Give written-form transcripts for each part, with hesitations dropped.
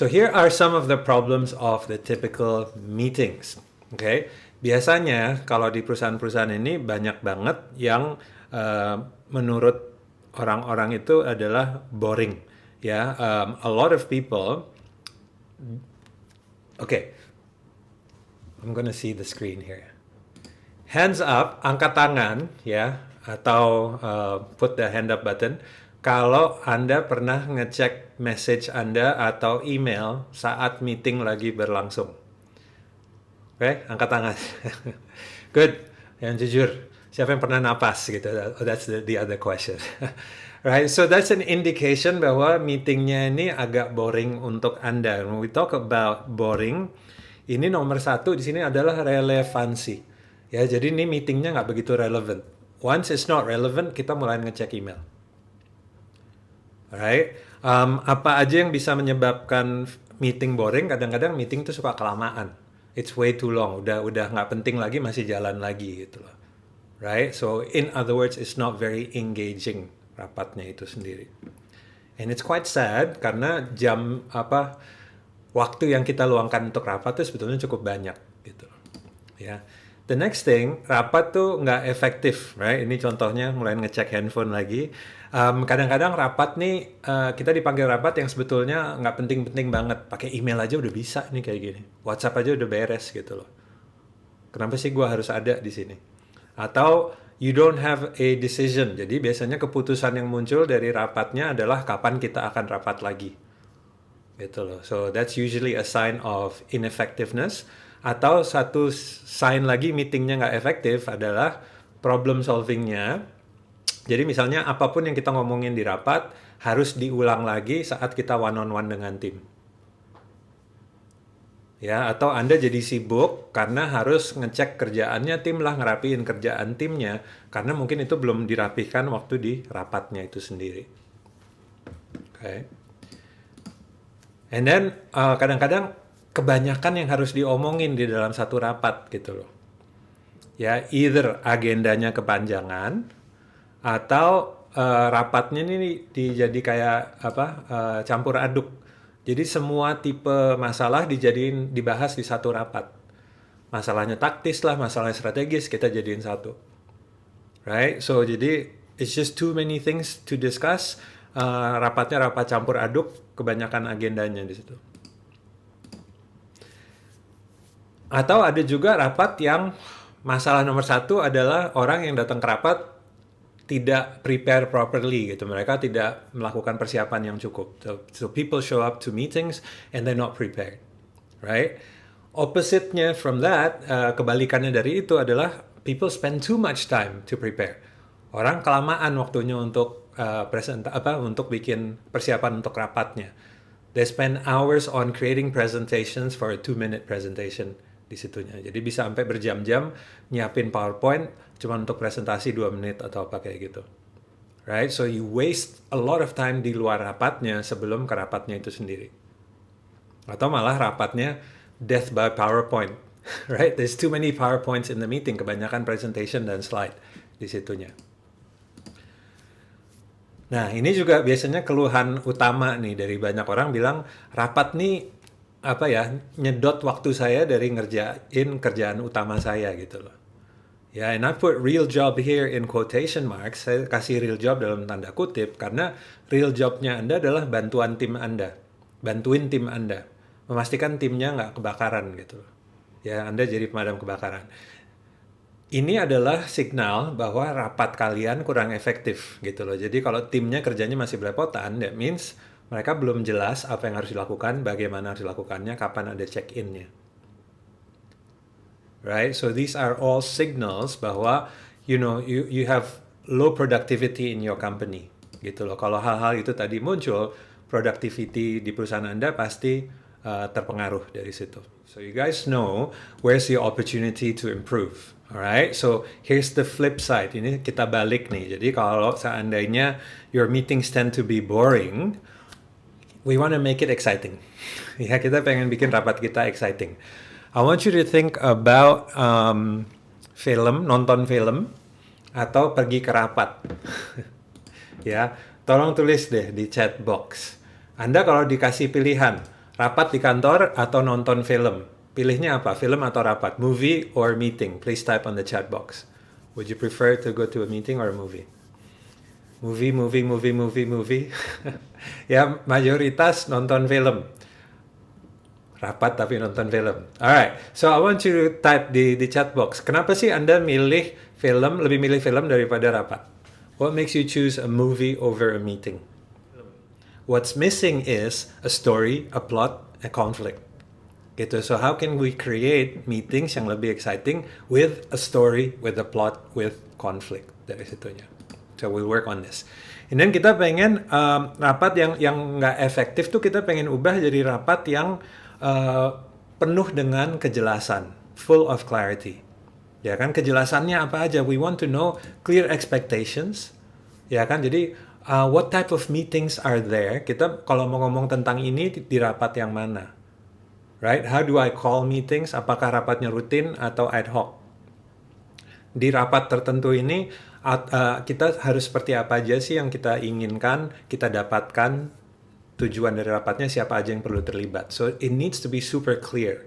So here are some of the problems of the typical meetings. Okay, biasanya kalau di perusahaan-perusahaan ini banyak banget yang menurut orang-orang itu adalah boring. Ya, a lot of people. Okay, I'm gonna see the screen here. Hands up, angkat tangan, ya, atau put the hand up button. Kalau Anda pernah ngecek message Anda atau email saat meeting lagi berlangsung. Oke, angkat tangan. Good, yang jujur. Siapa yang pernah napas gitu? Oh, that's the other question. Right, so that's an indication bahwa meetingnya ini agak boring untuk Anda. When we talk about boring, ini nomor satu di sini adalah relevansi. Ya, jadi ini meetingnya nggak begitu relevant. Once it's not relevant, kita mulai ngecek email. Alright, apa aja yang bisa menyebabkan meeting boring? Kadang-kadang meeting tuh suka kelamaan. It's way too long. Udah nggak penting lagi, masih jalan lagi gitu loh. Right? So in other words, it's not very engaging rapatnya itu sendiri. And it's quite sad karena waktu yang kita luangkan untuk rapat itu sebetulnya cukup banyak gitu. Ya. The next thing, rapat tuh nggak efektif, right? Ini contohnya mulai ngecek handphone lagi. Kadang-kadang rapat nih, kita dipanggil rapat yang sebetulnya nggak penting-penting banget. Pakai email aja udah bisa nih kayak gini. WhatsApp aja udah beres gitu loh. Kenapa sih gue harus ada di sini? Atau you don't have a decision. Jadi biasanya keputusan yang muncul dari rapatnya adalah kapan kita akan rapat lagi. Gitu loh. So that's usually a sign of ineffectiveness. Atau satu sign lagi meetingnya nggak efektif adalah problem solvingnya. Jadi misalnya apapun yang kita ngomongin di rapat harus diulang lagi saat kita one on one dengan tim. Ya, atau Anda jadi sibuk karena harus ngecek kerjaannya tim lah, ngerapiin kerjaan timnya karena mungkin itu belum dirapihkan waktu di rapatnya itu sendiri. Okay. And then kadang-kadang kebanyakan yang harus diomongin di dalam satu rapat gitu loh. Ya, either agendanya kepanjangan atau rapatnya ini dijadi kayak campur aduk. Jadi semua tipe masalah dibahas di satu rapat. Masalahnya taktis lah, masalahnya strategis kita jadiin satu. Right? So jadi it's just too many things to discuss. Rapatnya rapat campur aduk, kebanyakan agendanya di situ. Atau ada juga rapat yang masalah nomor satu adalah orang yang datang ke rapat tidak prepare properly gitu. Mereka tidak melakukan persiapan yang cukup. So people show up to meetings and they're not prepared. Right? Opposite-nya from that, kebalikannya dari itu adalah people spend too much time to prepare. Orang kelamaan waktunya untuk untuk bikin persiapan untuk rapatnya. They spend hours on creating presentations for a 2-minute presentation di situnya. Jadi bisa sampai berjam-jam nyiapin PowerPoint cuma untuk presentasi 2 menit atau apa kayak gitu. Right? So you waste a lot of time di luar rapatnya sebelum ke rapatnya itu sendiri. Atau malah rapatnya death by PowerPoint. Right? There's too many PowerPoints in the meeting, kebanyakan presentation dan slide di situnya. Nah, ini juga biasanya keluhan utama nih dari banyak orang bilang rapat nih nyedot waktu saya dari ngerjain kerjaan utama saya gitu loh. Ya, and I put real job here in quotation marks. Saya kasih real job dalam tanda kutip karena real jobnya Anda adalah bantuin tim Anda, memastikan timnya nggak kebakaran gitu loh. Ya, Anda jadi pemadam kebakaran. Ini adalah signal bahwa rapat kalian kurang efektif gitu loh. Jadi kalau timnya kerjanya masih belepotan, that means mereka belum jelas apa yang harus dilakukan, bagaimana harus dilakukannya, kapan ada check-in-nya. Right? So these are all signals bahwa you have low productivity in your company. Gitu loh. Kalau hal-hal itu tadi muncul, productivity di perusahaan Anda pasti terpengaruh dari situ. So you guys know where's the opportunity to improve. Alright, so here's the flip side. Ini kita balik nih. Jadi kalau seandainya your meetings tend to be boring, we want to make it exciting. Ya, kita pengen bikin rapat kita exciting. I want you to think about nonton film, atau pergi ke rapat. Ya, tolong tulis deh di chat box. Anda kalau dikasih pilihan, Rapat di kantor atau nonton film? Pilihnya apa? Film atau rapat? Movie or meeting? Please type on the chat box. Would you prefer to go to a meeting or a movie? Movie. Ya, mayoritas nonton film. Rapat tapi nonton film. Alright, so I want you to type di chat box. Kenapa sih Anda lebih milih film daripada rapat? What makes you choose a movie over a meeting? What's missing is a story, a plot, a conflict. Gitu. So how can we create meetings yang lebih exciting with a story, with a plot, with conflict dari situnya. So we'll work on this. And then kita pengen rapat yang nggak efektif tuh kita pengen ubah jadi rapat yang penuh dengan kejelasan, full of clarity. Ya kan, kejelasannya apa aja? We want to know clear expectations. Ya kan, jadi what type of meetings are there? Kita kalau mau ngomong tentang ini di rapat yang mana? Right? How do I call meetings? Apakah rapatnya rutin atau ad hoc? Di rapat tertentu ini kita harus seperti apa aja sih yang kita inginkan, kita dapatkan, tujuan dari rapatnya, siapa aja yang perlu terlibat. So it needs to be super clear.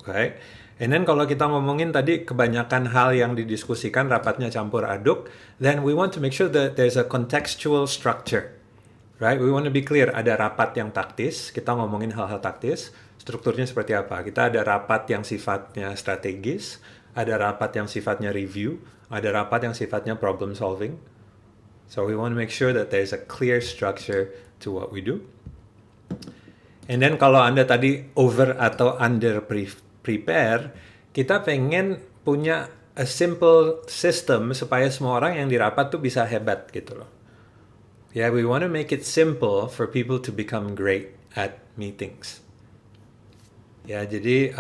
Okay? And then kalau kita ngomongin tadi kebanyakan hal yang didiskusikan, rapatnya campur aduk, then we want to make sure that there's a contextual structure. Right? We want to be clear, ada rapat yang taktis, kita ngomongin hal-hal taktis, strukturnya seperti apa. Kita ada rapat yang sifatnya strategis, ada rapat yang sifatnya review, ada rapat yang sifatnya problem solving. So we want to make sure that there's a clear structure to what we do. And then kalau Anda tadi over atau under prepare, kita pengen punya a simple system supaya semua orang yang di rapat tuh bisa hebat gitu loh. Yeah, we want to make it simple for people to become great at meetings. Ya, jadi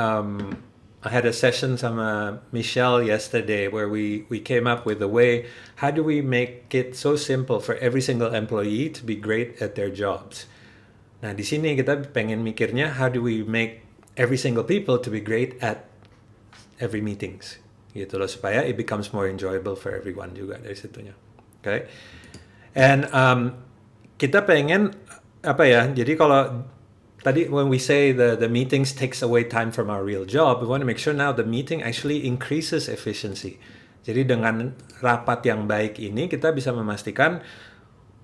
I had a session sama Michelle yesterday where we came up with a way, how do we make it so simple for every single employee to be great at their jobs? Nah, di sini kita pengen mikirnya, how do we make every single people to be great at every meetings? Gitu loh, supaya it becomes more enjoyable for everyone juga dari situnya. Okay? And kita pengen, apa ya, jadi kalau tadi when we say the meetings takes away time from our real job, we want to make sure now the meeting actually increases efficiency. Jadi dengan rapat yang baik ini kita bisa memastikan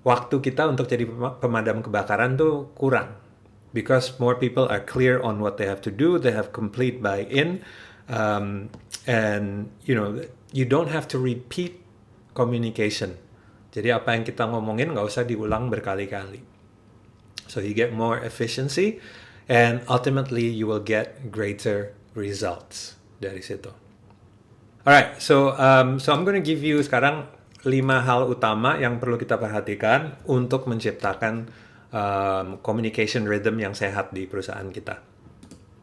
waktu kita untuk jadi pemadam kebakaran tuh kurang. Because more people are clear on what they have to do, they have complete buy-in, and you know, you don't have to repeat communication. Jadi apa yang kita ngomongin nggak usah diulang berkali-kali. So you get more efficiency and ultimately you will get greater results dari situ. Alright, so I'm going to give you sekarang 5 hal utama yang perlu kita perhatikan untuk menciptakan communication rhythm yang sehat di perusahaan kita.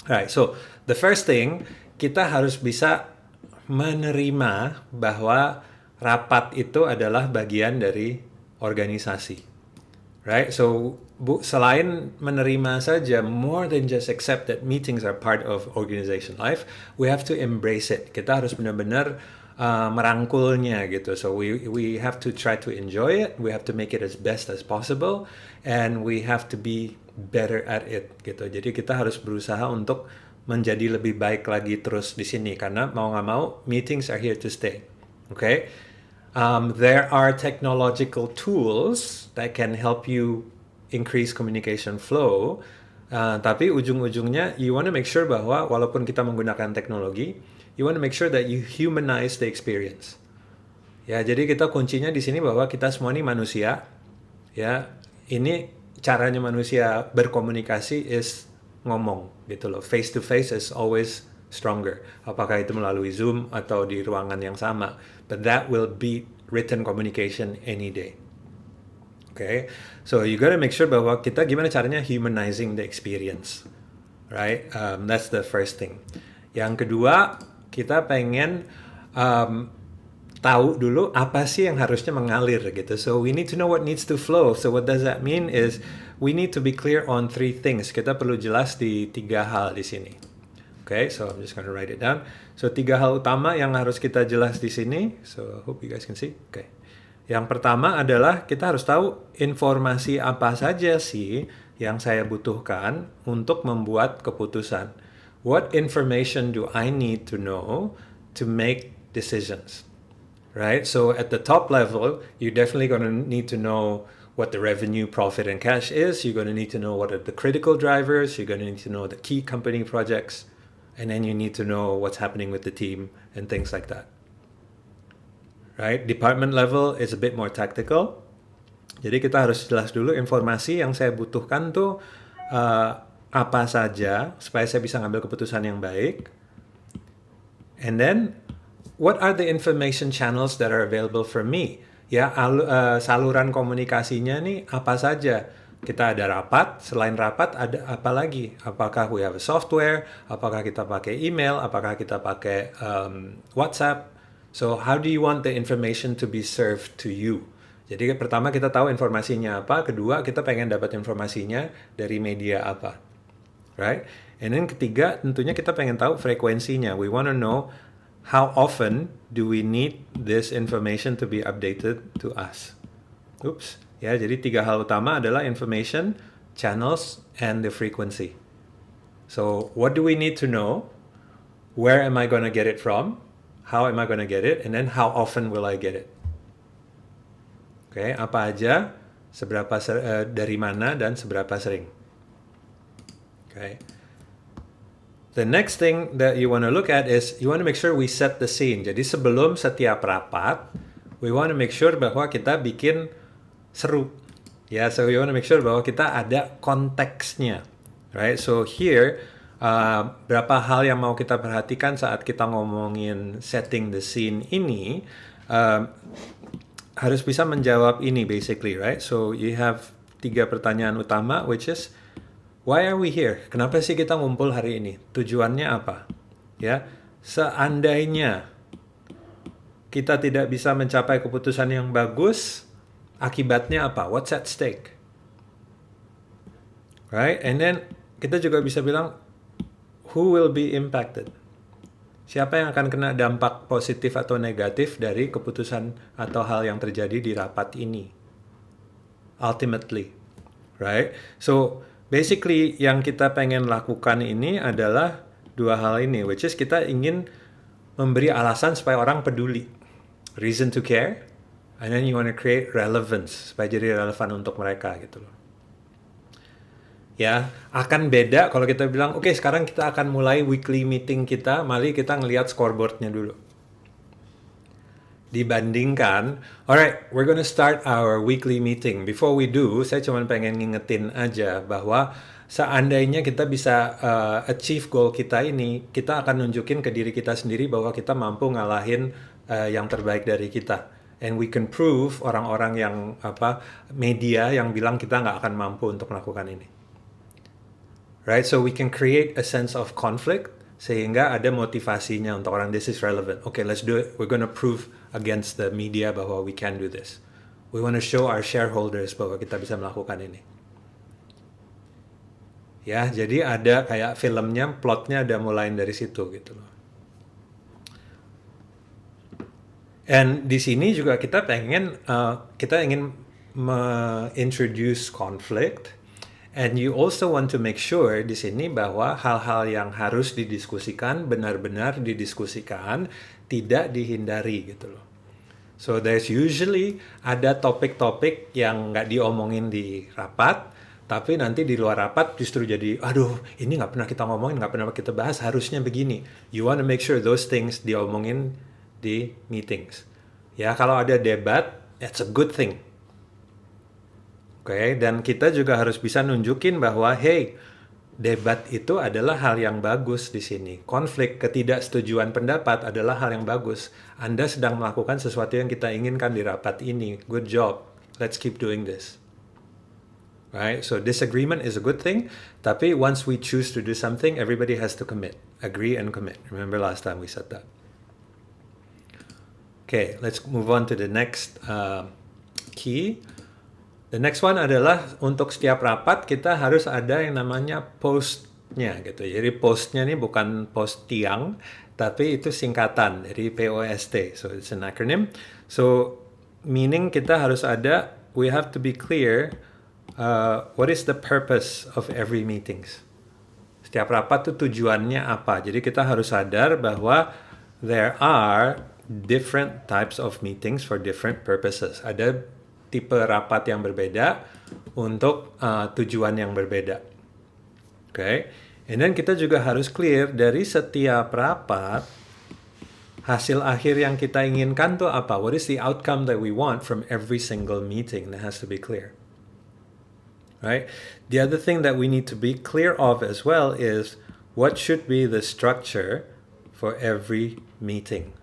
Alright, so the first thing, kita harus bisa menerima bahwa rapat itu adalah bagian dari organisasi. Right? So, selain menerima saja, more than just accept that meetings are part of organization life, we have to embrace it. Kita harus benar-benar merangkulnya gitu. So, we have to try to enjoy it, we have to make it as best as possible, and we have to be better at it gitu. Jadi kita harus berusaha untuk menjadi lebih baik lagi terus di sini, karena mau nggak mau, meetings are here to stay. Okay? There are technological tools that can help you increase communication flow, tapi ujung-ujungnya you want to make sure bahwa walaupun kita menggunakan teknologi, you want to make sure that you humanize the experience. Ya, jadi kita kuncinya di sini bahwa kita semua ini manusia. Ya, ini caranya manusia berkomunikasi is ngomong gitu loh. Face to face is always stronger. Apakah itu melalui Zoom atau di ruangan yang sama. But that will beat written communication any day. Okay? So you gotta make sure bahwa kita gimana caranya humanizing the experience. Right? That's the first thing. Yang kedua, kita pengen tahu dulu apa sih yang harusnya mengalir gitu. So we need to know what needs to flow. So what does that mean is we need to be clear on 3 things. Kita perlu jelas di 3 hal di sini. Okay, so I'm just going to write it down. So 3 hal utama yang harus kita jelas di sini. So I hope you guys can see. Okay. Yang pertama adalah kita harus tahu informasi apa saja sih yang saya butuhkan untuk membuat keputusan? What information do I need to know to make decisions? Right? So at the top level, you're definitely going to need to know what the revenue, profit, and cash is. You're going to need to know what are the critical drivers. You're going to need to know the key company projects. And then you need to know what's happening with the team and things like that. Right? Department level is a bit more tactical. Jadi kita harus jelas dulu informasi yang saya butuhkan tuh apa saja supaya saya bisa ngambil keputusan yang baik. And then, what are the information channels that are available for me? Ya, saluran komunikasinya nih apa saja? Kita ada rapat, selain rapat ada apa lagi? Apakah we have a software? Apakah kita pakai email? Apakah kita pakai WhatsApp? So, how do you want the information to be served to you? Jadi pertama kita tahu informasinya apa, kedua kita pengen dapat informasinya dari media apa. Right? And then ketiga tentunya kita pengen tahu frekuensinya. We want to know how often do we need this information to be updated to us. Oops. Ya, jadi 3 hal utama adalah information, channels, and the frequency. So, what do we need to know? Where am I going to get it from? How am I going to get it? And then how often will I get it? Oke, apa aja, dari mana, dan seberapa sering. Okay. The next thing that you want to look at is you want to make sure we set the scene. Jadi sebelum setiap rapat, we want to make sure bahwa kita bikin seru. Ya, so we want to make sure bahwa kita ada konteksnya. Right? So here, berapa hal yang mau kita perhatikan saat kita ngomongin setting the scene ini, harus bisa menjawab ini basically, right? So you have 3 pertanyaan utama, which is why are we here? Kenapa sih kita ngumpul hari ini? Tujuannya apa? Ya, seandainya kita tidak bisa mencapai keputusan yang bagus, akibatnya apa? What's at stake? Right? And then kita juga bisa bilang, who will be impacted? Siapa yang akan kena dampak positif atau negatif dari keputusan atau hal yang terjadi di rapat ini? Ultimately, right? So, basically yang kita pengen lakukan ini adalah 2 hal ini, which is kita ingin memberi alasan supaya orang peduli. Reason to care, and then you want to create relevance, supaya jadi relevan untuk mereka gitu loh. Ya, akan beda kalau kita bilang, oke, sekarang kita akan mulai weekly meeting kita, mari kita ngelihat scoreboardnya dulu. Dibandingkan, alright, we're gonna start our weekly meeting. Before we do, saya cuma pengen ngingetin aja bahwa seandainya kita bisa achieve goal kita ini, kita akan nunjukin ke diri kita sendiri bahwa kita mampu ngalahin yang terbaik dari kita. And we can prove orang-orang yang media yang bilang kita nggak akan mampu untuk melakukan ini. Right, so we can create a sense of conflict sehingga ada motivasinya untuk orang, this is relevant. Okay, let's do it. We're gonna prove against the media bahwa we can do this. We want to show our shareholders bahwa kita bisa melakukan ini. Ya, jadi ada kayak filmnya, plotnya ada mulai dari situ gitu loh. And di sini juga kita ingin introduce conflict. And you also want to make sure di sini bahwa hal-hal yang harus didiskusikan benar-benar didiskusikan, tidak dihindari gitu loh. So there's usually ada topik-topik yang nggak diomongin di rapat, tapi nanti di luar rapat justru jadi, aduh ini nggak pernah kita ngomongin, nggak pernah kita bahas, harusnya begini. You want to make sure those things diomongin di meetings. Ya, kalau ada debat, it's a good thing. Oke, dan kita juga harus bisa nunjukin bahwa, hey, debat itu adalah hal yang bagus di sini. Konflik, ketidaksetujuan pendapat adalah hal yang bagus. Anda sedang melakukan sesuatu yang kita inginkan di rapat ini. Good job. Let's keep doing this. Right? So disagreement is a good thing, tapi once we choose to do something, everybody has to commit. Agree and commit. Remember last time we said that. Okay, let's move on to the next key. The next one adalah untuk setiap rapat kita harus ada yang namanya postnya gitu. Jadi postnya ini bukan post tiang, tapi itu singkatan dari POST. So it's an acronym. So meaning kita harus ada, we have to be clear what is the purpose of every meetings? Setiap rapat tuh tujuannya apa? Jadi kita harus sadar bahwa there are different types of meetings for different purposes. Ada tipe rapat yang berbeda untuk tujuan yang berbeda. Okay? And then kita juga harus clear dari setiap rapat, hasil akhir yang kita inginkan tuh apa? What is the outcome that we want from every single meeting? That has to be clear. Right? The other thing that we need to be clear of as well is what should be the structure for every meeting.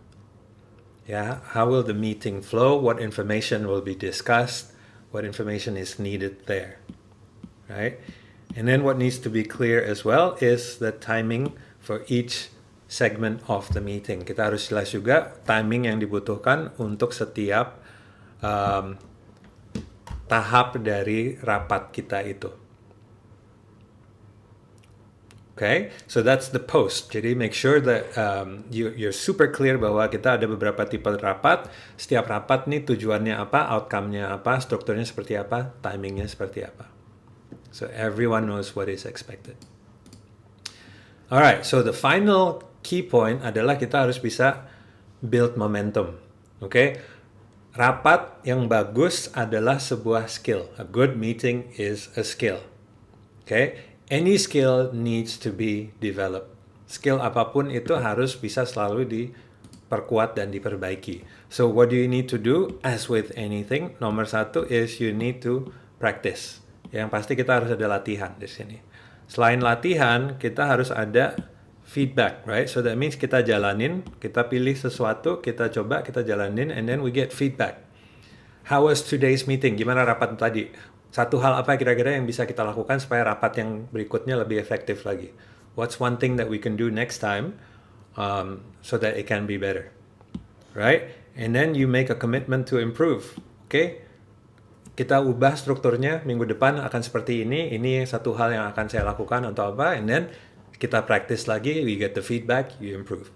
Yeah, how will the meeting flow? What information will be discussed? What information is needed there? Right? And then what needs to be clear as well is the timing for each segment of the meeting. Kita harus jelas juga timing yang dibutuhkan untuk setiap tahap dari rapat kita itu. Okay, so that's the post. Jadi make sure that you're super clear bahwa kita ada beberapa tipe rapat. Setiap rapat nih tujuannya apa, outcome-nya apa, strukturnya seperti apa, timingnya seperti apa. So everyone knows what is expected. Alright, so the final key point adalah kita harus bisa build momentum. Okay, rapat yang bagus adalah sebuah skill. A good meeting is a skill. Okay, any skill needs to be developed. Skill apapun itu harus bisa selalu diperkuat dan diperbaiki. So what do you need to do? As with anything, nomor satu is you need to practice. Yang pasti kita harus ada latihan di sini. Selain latihan, kita harus ada feedback, right? So that means kita jalanin, kita pilih sesuatu, kita coba, kita jalanin, and then we get feedback. How was today's meeting? Gimana rapat tadi? Satu hal apa kira-kira yang bisa kita lakukan supaya rapat yang berikutnya lebih efektif lagi? What's one thing that we can do next time so that it can be better? Right? And then you make a commitment to improve. Okay? Kita ubah strukturnya, minggu depan akan seperti ini satu hal yang akan saya lakukan untuk apa, and then kita practice lagi, we get the feedback, you improve.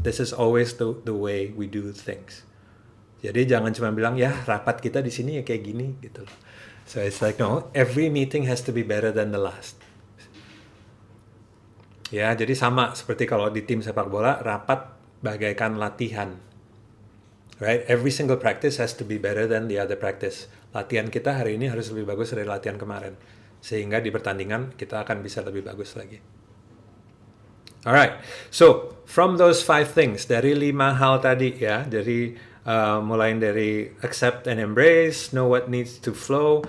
This is always the way we do things. Jadi jangan cuma bilang, ya rapat kita di sini ya kayak gini, gitu loh. So it's like, no, every meeting has to be better than the last. Ya, jadi sama seperti kalau di tim sepak bola, rapat bagaikan latihan. Right? Every single practice has to be better than the other practice. Latihan kita hari ini harus lebih bagus dari latihan kemarin. Sehingga di pertandingan kita akan bisa lebih bagus lagi. Alright, so from those 5 things, dari 5 hal tadi ya, mulai dari accept and embrace, know what needs to flow,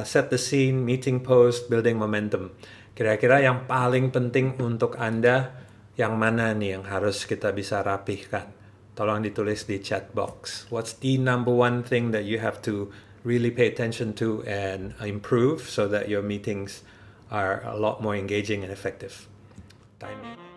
set the scene, meeting post, building momentum. Kira-kira yang paling penting untuk Anda, yang mana nih yang harus kita bisa rapihkan? Tolong ditulis di chat box. What's the number one thing that you have to really pay attention to and improve so that your meetings are a lot more engaging and effective? Timing.